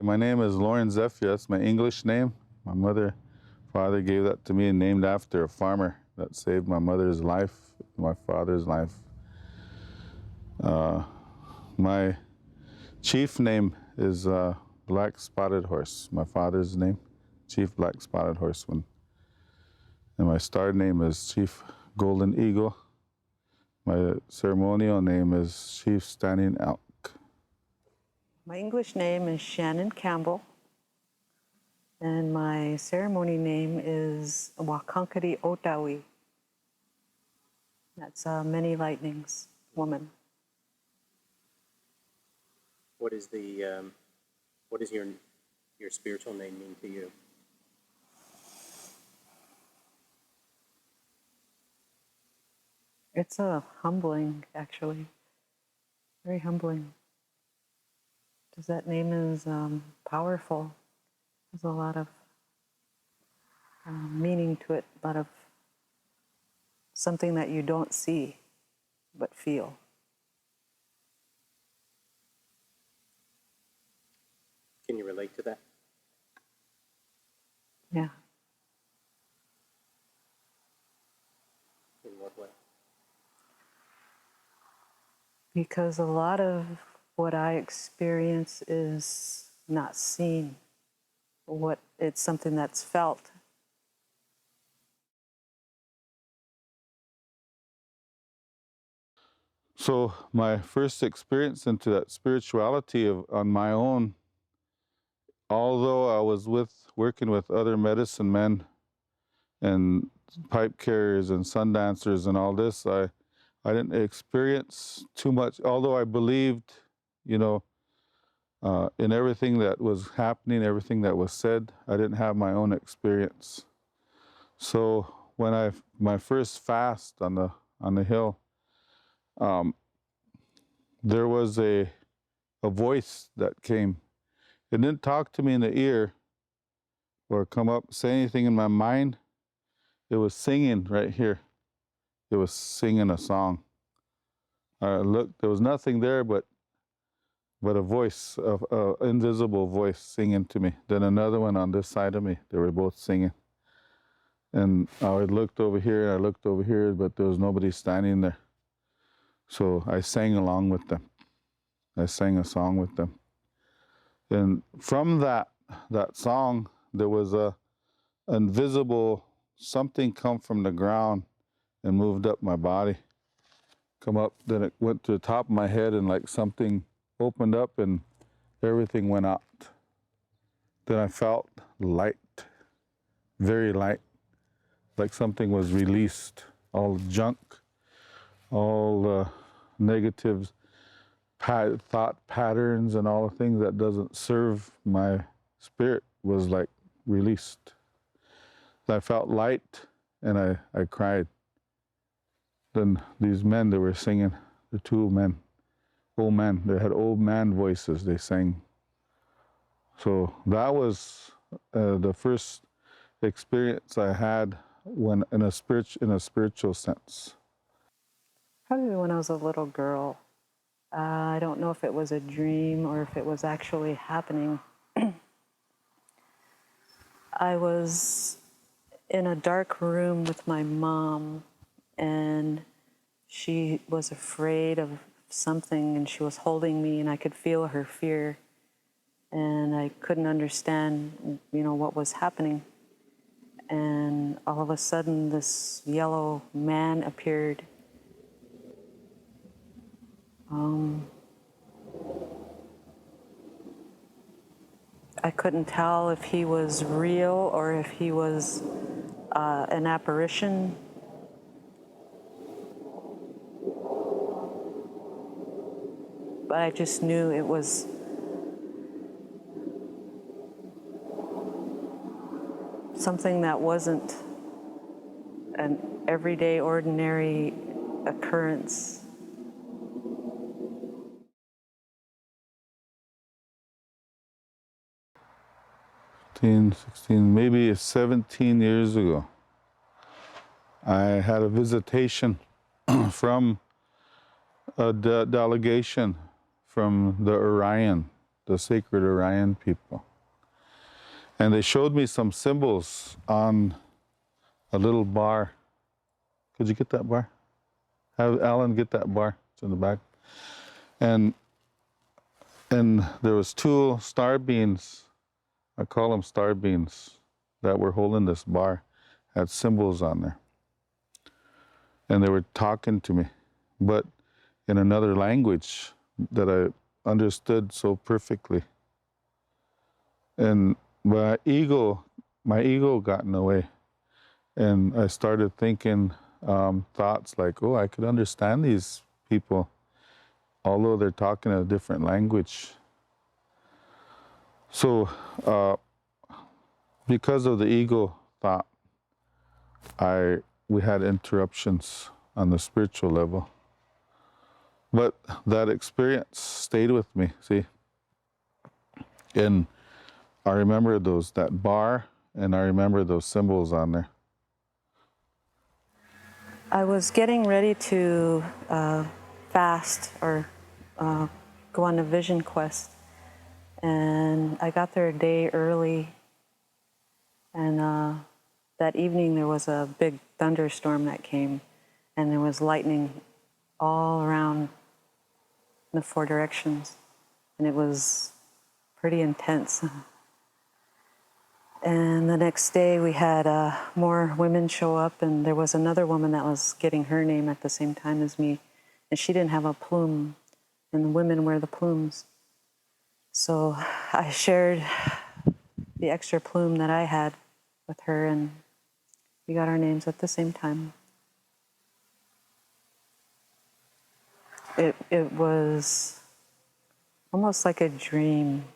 My name is Loren Zephier. That's my English name. My father gave that to me and named after a farmer that saved my mother's life, my father's life. My chief name is Black Spotted Horse, my father's name, Chief Black Spotted Horseman. And my star name is Chief Golden Eagle. My ceremonial name is Chief Standing Elk. My English name is Shannon Campbell, and my ceremony name is Wakankari Otawi. That's Many Lightnings woman. What is your spiritual name mean to you? It's humbling, actually, very humbling. Because that name is powerful. There's a lot of meaning to it, a lot of something that you don't see, but feel. Can you relate to that? Yeah. In what way? Because a lot of what I experience is not seen. It's something that's felt. So my first experience into that spirituality on my own, although I was working with other medicine men and pipe carriers and sun dancers and all this, I didn't experience too much, although I believed, in everything that was happening, everything that was said. I didn't have my own experience. So when my first fast on the hill, there was a voice that came. It didn't talk to me in the ear or come up, say anything in my mind. It was singing right here. It was singing a song. I looked, there was nothing there but a voice, an invisible voice singing to me. Then another one on this side of me. They were both singing. And I looked over here and I looked over here, but there was nobody standing there. So I sang along with them. I sang a song with them. And from that song, there was a invisible something come from the ground and moved up my body. Come up, then it went to the top of my head and like something opened up and everything went out. Then I felt light, very light, like something was released. All junk, all negatives, thought patterns and all the things that doesn't serve my spirit was like released. I felt light and I cried. Then these men that were singing, the two men, old men, they had old man voices, they sang. So that was the first experience I had when in a spiritual sense. Probably when I was a little girl. I don't know if it was a dream or if it was actually happening. I was in a dark room with my mom, and she was afraid of something, and she was holding me, and I could feel her fear, and I couldn't understand, what was happening. And all of a sudden, this yellow man appeared. I couldn't tell if he was real or if he was an apparition. But I just knew it was something that wasn't an everyday, ordinary occurrence. 16, maybe 17 years ago, I had a visitation from a delegation from the Orion, the sacred Orion people. And they showed me some symbols on a little bar. Could you get that bar? Have Alan get that bar. It's in the back. And there was 2 star beans, I call them star beans, that were holding this bar, had symbols on there. And they were talking to me, but in another language that I understood so perfectly. And my ego got in the way. And I started thinking thoughts like, oh, I could understand these people, although they're talking a different language. So because of the ego thought, we had interruptions on the spiritual level. But that experience stayed with me, see? And I remember that bar, and I remember those symbols on there. I was getting ready to fast or go on a vision quest. And I got there a day early. And that evening there was a big thunderstorm that came. And there was lightning all around the 4 directions. And it was pretty intense. And the next day we had more women show up, and there was another woman that was getting her name at the same time as me, and she didn't have a plume, and the women wear the plumes. So I shared the extra plume that I had with her, and we got our names at the same time. It was almost like a dream.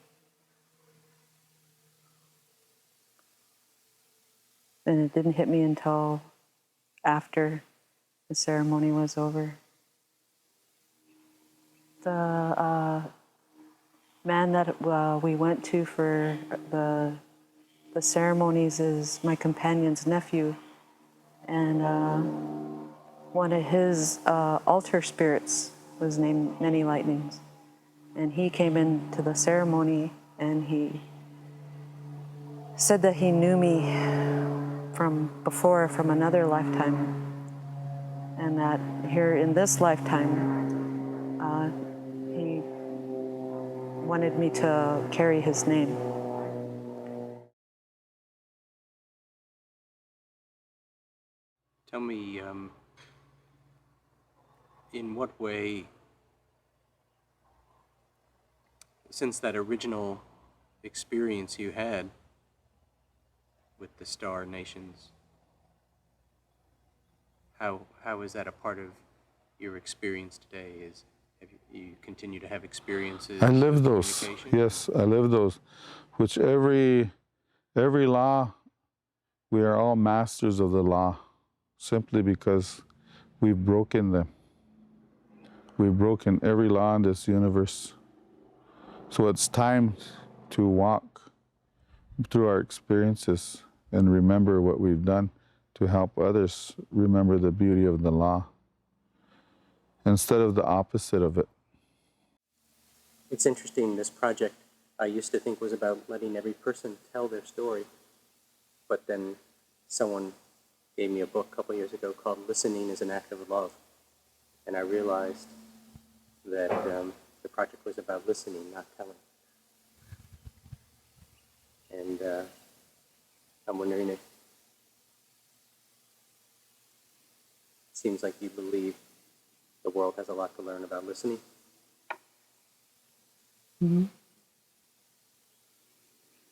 And it didn't hit me until after the ceremony was over. The man that we went to for the ceremonies is my companion's nephew. And one of his altar spirits was named Many Lightnings. And he came into the ceremony and he said that he knew me from before, from another lifetime. And that here in this lifetime, he wanted me to carry his name. Tell me, in what way, since that original experience you had with the Star Nations, how is that a part of your experience today? Have you continue to have experiences? I live of those. communication? Yes, I live those. Which every law, we are all masters of the law, simply because we've broken them. We've broken every law in this universe. So it's time to walk through our experiences and remember what we've done to help others remember the beauty of the law instead of the opposite of it. It's interesting, this project I used to think was about letting every person tell their story, but then someone gave me a book a couple years ago called Listening is an Act of Love, and I realized that the project was about listening, not telling. And I'm wondering if it seems like you believe the world has a lot to learn about listening. Mm-hmm.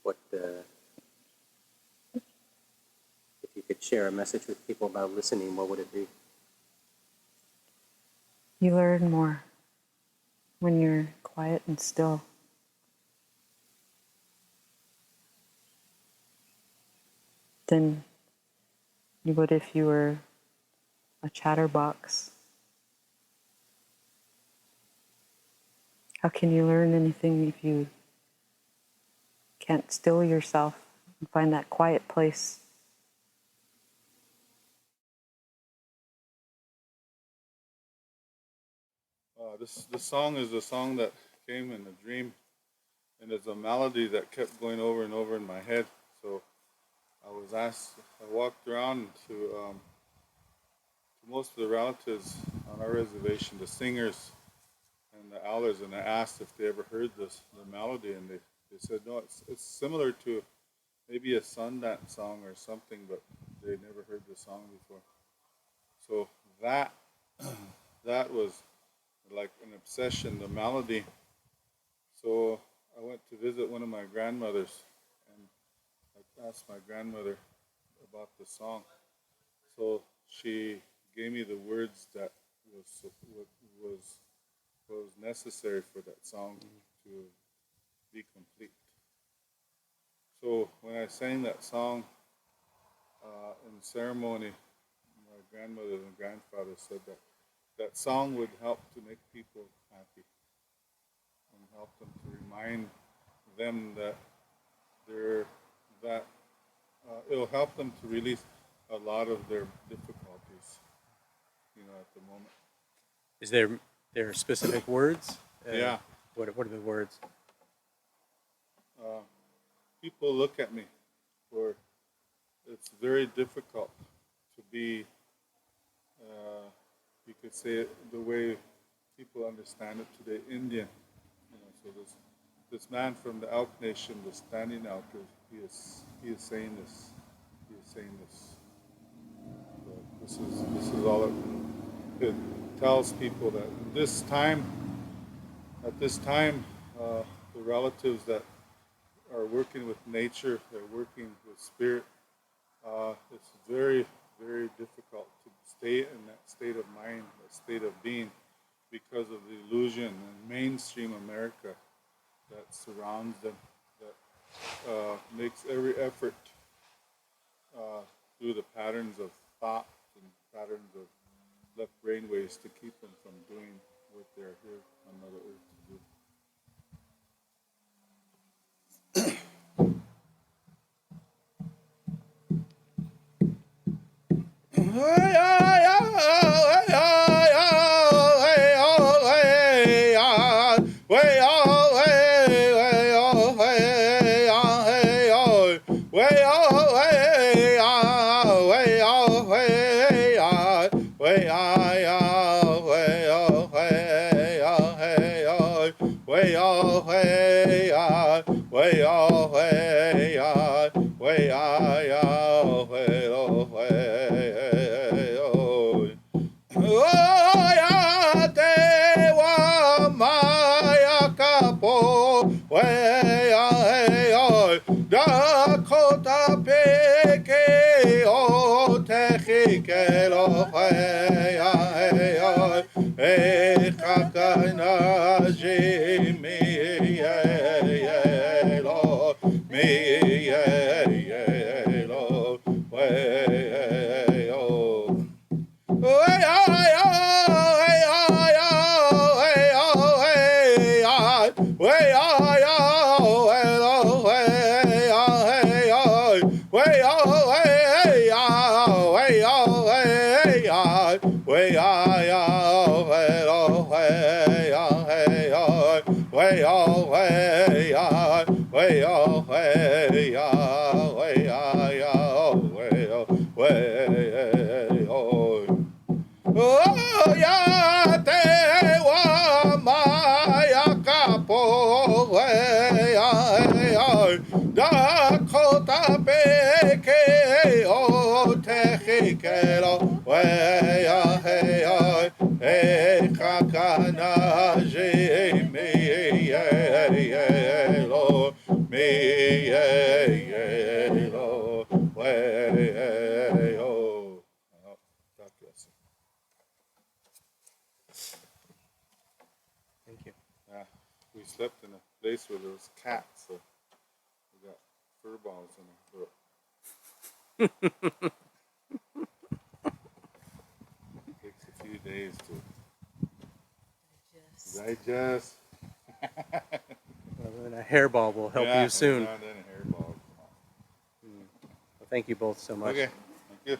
What, if you could share a message with people about listening, what would it be? You learn more when you're quiet and still. Than you would if you were a chatterbox. How can you learn anything if you can't still yourself and find that quiet place? This song is the song that came in a dream and it's a melody that kept going over and over in my head. So I was asked, I walked around to most of the relatives on our reservation, the singers and the elders, and I asked if they ever heard the melody, and they said, no, it's similar to maybe a Sundance song or something, but they never heard the song before. So that that was like an obsession, the melody. So I went to visit one of my grandmothers, and I asked my grandmother about the song. So she gave me the words that was was necessary for that song to be complete. So when I sang that song in ceremony, my grandmother and grandfather said that that song would help to make people happy and help them to remind them that they're that it'll help them to release a lot of their difficulties, at the moment. Is there specific words? Yeah. What are the words? People look at me for it's very difficult to be, you could say it the way people understand it today, Indian. So this man from the Elk Nation, the standing elk, he is saying this. He is saying this. So this is all it tells people that at this time, the relatives that are working with nature, they're working with spirit. It's very, very difficult to stay in that state of mind, that state of being, because of the illusion and mainstream America that surrounds them, that makes every effort through the patterns of thought and patterns of left brainwaves to keep them from doing what they're here on Mother Earth to do. Thank you. Yeah, we slept in a place where there was cats, so we got fur balls in our throat. It takes a few days to digest. Well, then a hairball will help you soon. Yeah, then a hairball. Well, thank you both so much. Okay, thank you.